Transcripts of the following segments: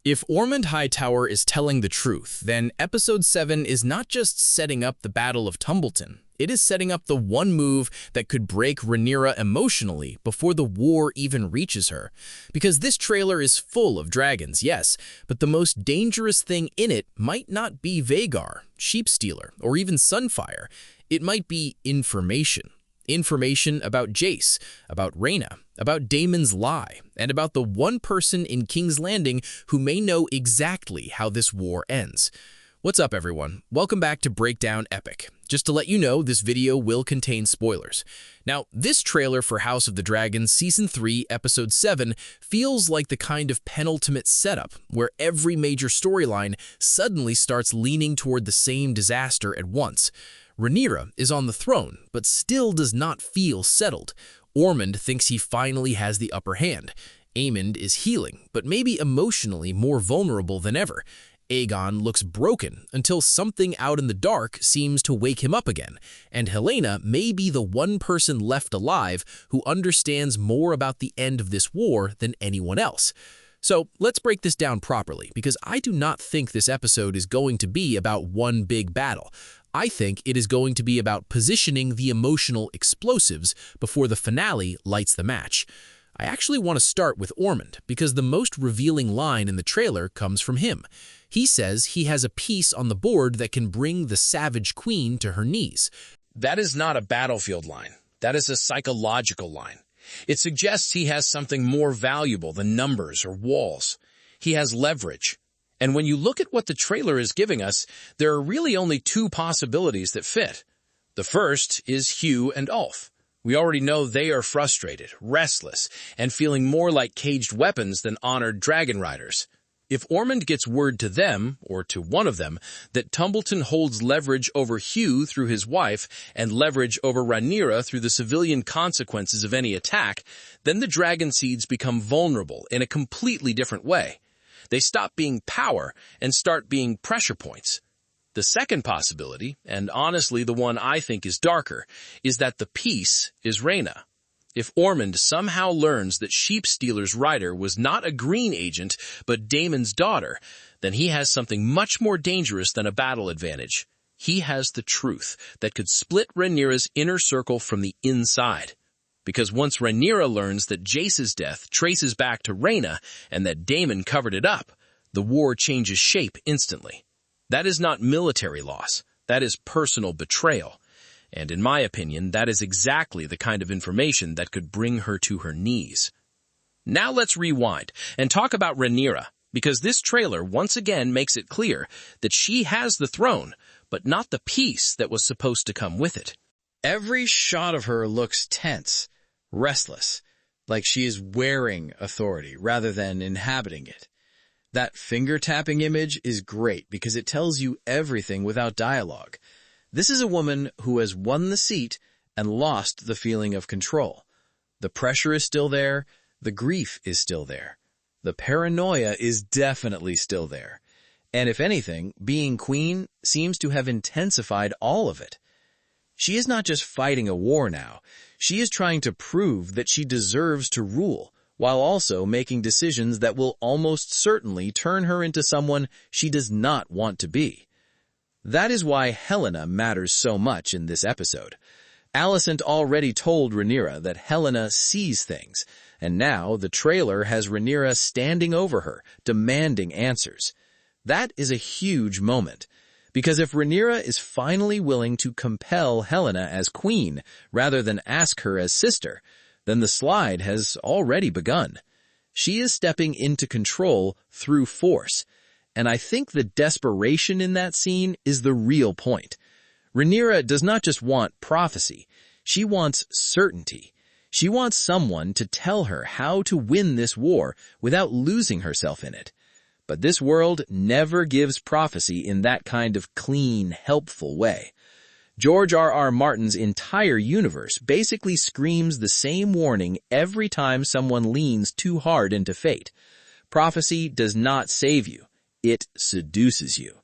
If Ormund Hightower is telling the truth, then Episode 7 is not just setting up the Battle of Tumbleton. It is setting up the one move that could break Rhaenyra emotionally before the war even reaches her. Because this trailer is full of dragons, yes, but the most dangerous thing in it might not be Vhagar, Sheepstealer, or even Sunfyre. It might be information. Information about Jace, about Rhaenyra, about Daemon's lie, and about the one person in King's Landing who may know exactly how this war ends. What's up, everyone? Welcome back to Breakdown Epic. Just to let you know, this video will contain spoilers. Now, this trailer for House of the Dragon Season 3, Episode 7 feels like the kind of penultimate setup where every major storyline suddenly starts leaning toward the same disaster at once. Rhaenyra is on the throne, but still does not feel settled. Ormund thinks he finally has the upper hand. Aemond is healing, but maybe emotionally more vulnerable than ever. Aegon looks broken until something out in the dark seems to wake him up again, and Helena may be the one person left alive who understands more about the end of this war than anyone else. So let's break this down properly, because I do not think this episode is going to be about one big battle. I think it is going to be about positioning the emotional explosives before the finale lights the match. I actually want to start with Ormund, because the most revealing line in the trailer comes from him. He says he has a piece on the board that can bring the Savage Queen to her knees. That is not a battlefield line. That is a psychological line. It suggests he has something more valuable than numbers or walls. He has leverage. And when you look at what the trailer is giving us, there are really only two possibilities that fit. The first is Hugh and Ulf. We already know they are frustrated, restless, and feeling more like caged weapons than honored dragon riders. If Ormund gets word to them, or to one of them, that Tumbleton holds leverage over Hugh through his wife and leverage over Rhaenyra through the civilian consequences of any attack, then the dragon seeds become vulnerable in a completely different way. They stop being power and start being pressure points. The second possibility, and honestly the one I think is darker, is that the piece is Rhaenyra. If Ormund somehow learns that Sheepstealer's rider was not a green agent but Daemon's daughter, then he has something much more dangerous than a battle advantage. He has the truth that could split Rhaenyra's inner circle from the inside. Because once Rhaenyra learns that Jace's death traces back to Rhaenyra and that Daemon covered it up, the war changes shape instantly. That is not military loss. That is personal betrayal. And in my opinion, that is exactly the kind of information that could bring her to her knees. Now let's rewind and talk about Rhaenyra, because this trailer once again makes it clear that she has the throne, but not the piece that was supposed to come with it. Every shot of her looks tense, restless, like she is wearing authority rather than inhabiting it. That finger-tapping image is great because it tells you everything without dialogue. This is a woman who has won the seat and lost the feeling of control. The pressure is still there. The grief is still there. The paranoia is definitely still there. And if anything, being queen seems to have intensified all of it. She is not just fighting a war now. She is trying to prove that she deserves to rule, while also making decisions that will almost certainly turn her into someone she does not want to be. That is why Helena matters so much in this episode. Alicent already told Rhaenyra that Helena sees things, and now the trailer has Rhaenyra standing over her, demanding answers. That is a huge moment, because if Rhaenyra is finally willing to compel Helena as queen rather than ask her as sister, then the slide has already begun. She is stepping into control through force, and I think the desperation in that scene is the real point. Rhaenyra does not just want prophecy. She wants certainty. She wants someone to tell her how to win this war without losing herself in it. But this world never gives prophecy in that kind of clean, helpful way. George R.R. Martin's entire universe basically screams the same warning every time someone leans too hard into fate. Prophecy does not save you. It seduces you.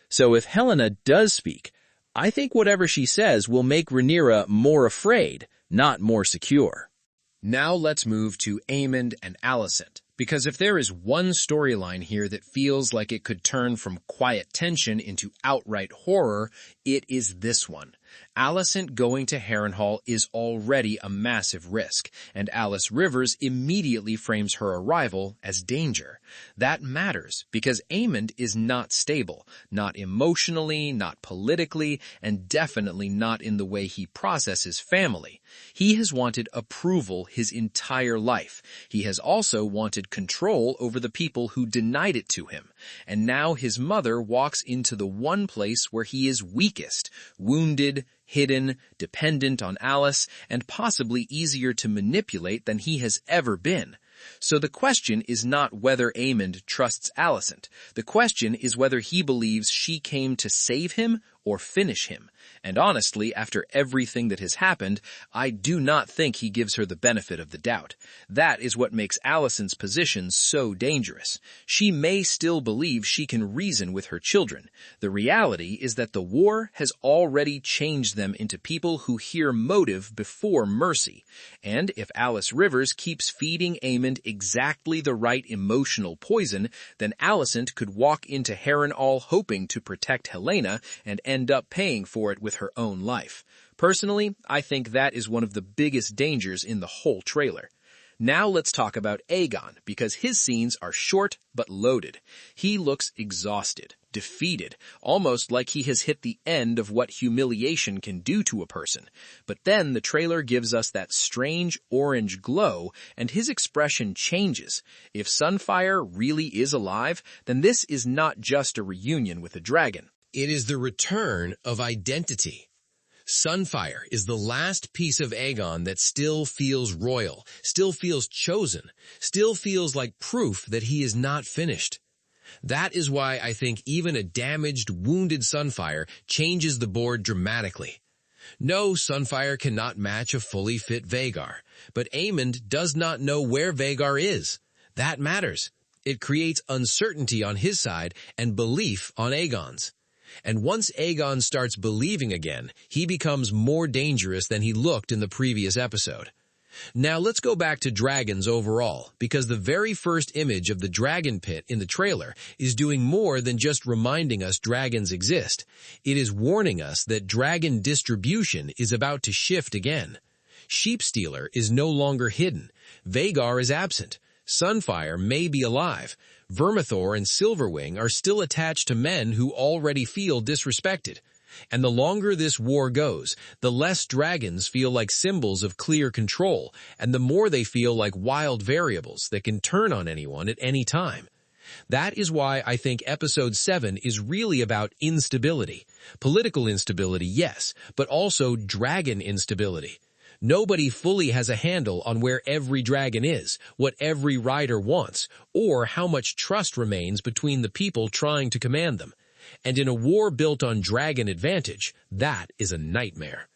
So if Helena does speak, I think whatever she says will make Rhaenyra more afraid, not more secure. Now let's move to Aemond and Alicent, Because if there is one storyline here that feels like it could turn from quiet tension into outright horror, it is this one. Alicent going to Harrenhal is already a massive risk, and Alice Rivers immediately frames her arrival as danger. That matters, because Aemond is not stable, not emotionally, not politically, and definitely not in the way he processes family. He has wanted approval his entire life. He has also wanted control over the people who denied it to him. And now his mother walks into the one place where he is weakest, wounded, hidden, dependent on Alice, and possibly easier to manipulate than he has ever been. So the question is not whether Aemond trusts Alicent. The question is whether he believes she came to save him or finish him. And honestly, after everything that has happened, I do not think he gives her the benefit of the doubt. That is what makes Alicent's position so dangerous. She may still believe she can reason with her children. The reality is that the war has already changed them into people who hear motive before mercy. And if Alice Rivers keeps feeding Aemond exactly the right emotional poison, then Alicent could walk into Harrenhal hoping to protect Helena and end up paying for it with her own life. Personally, I think that is one of the biggest dangers in the whole trailer. Now let's talk about Aegon, because his scenes are short but loaded. He looks exhausted, defeated, almost like he has hit the end of what humiliation can do to a person. But then the trailer gives us that strange orange glow, and his expression changes. If Sunfyre really is alive, then this is not just a reunion with a dragon. It is the return of identity. Sunfyre is the last piece of Aegon that still feels royal, still feels chosen, still feels like proof that he is not finished. That is why I think even a damaged, wounded Sunfyre changes the board dramatically. No, Sunfyre cannot match a fully fit Vhagar, but Aemond does not know where Vhagar is. That matters. It creates uncertainty on his side and belief on Aegon's. And once Aegon starts believing again, he becomes more dangerous than he looked in the previous episode. Now let's go back to dragons overall, because the very first image of the dragon pit in the trailer is doing more than just reminding us dragons exist. It is warning us that dragon distribution is about to shift again. Sheepstealer is no longer hidden. Vhagar is absent. Sunfyre may be alive. Vermithor and Silverwing are still attached to men who already feel disrespected. And the longer this war goes, the less dragons feel like symbols of clear control, and the more they feel like wild variables that can turn on anyone at any time. That is why I think Episode 7 is really about instability. Political instability, yes, but also dragon instability. Nobody fully has a handle on where every dragon is, what every rider wants, or how much trust remains between the people trying to command them. And in a war built on dragon advantage, that is a nightmare.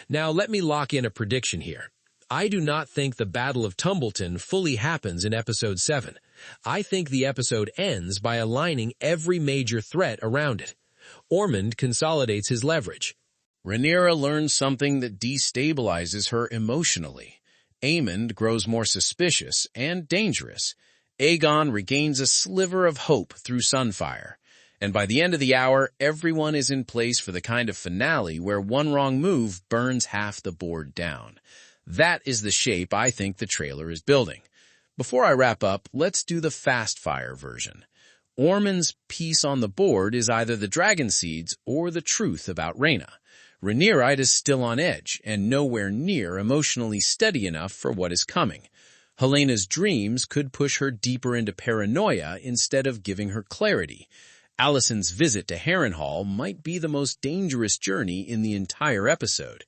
Now let me lock in a prediction here. I do not think the Battle of Tumbleton fully happens in Episode 7. I think the episode ends by aligning every major threat around it. Ormund consolidates his leverage. Rhaenyra learns something that destabilizes her emotionally. Aemond grows more suspicious and dangerous. Aegon regains a sliver of hope through Sunfyre. And by the end of the hour, everyone is in place for the kind of finale where one wrong move burns half the board down. That is the shape I think the trailer is building. Before I wrap up, let's do the fast-fire version. Ormund's piece on the board is either the dragon seeds or the truth about Rhaenyra. Rhaenyra is still on edge and nowhere near emotionally steady enough for what is coming. Helena's dreams could push her deeper into paranoia instead of giving her clarity. Alicent's visit to Harrenhal might be the most dangerous journey in the entire episode.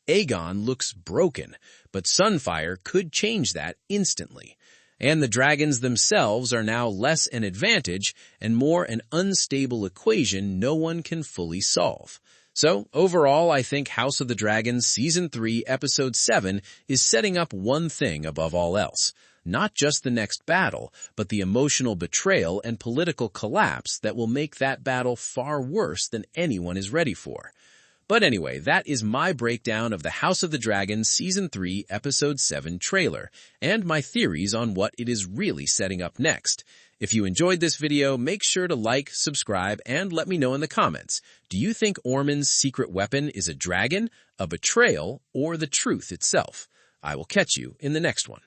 Aegon looks broken, but Sunfyre could change that instantly. And the dragons themselves are now less an advantage and more an unstable equation no one can fully solve. So, overall, I think House of the Dragon Season 3, Episode 7 is setting up one thing above all else. Not just the next battle, but the emotional betrayal and political collapse that will make that battle far worse than anyone is ready for. But anyway, that is my breakdown of the House of the Dragon Season 3, Episode 7 trailer, and my theories on what it is really setting up next. If you enjoyed this video, make sure to like, subscribe, and let me know in the comments. Do you think Ormund's secret weapon is a dragon, a betrayal, or the truth itself? I will catch you in the next one.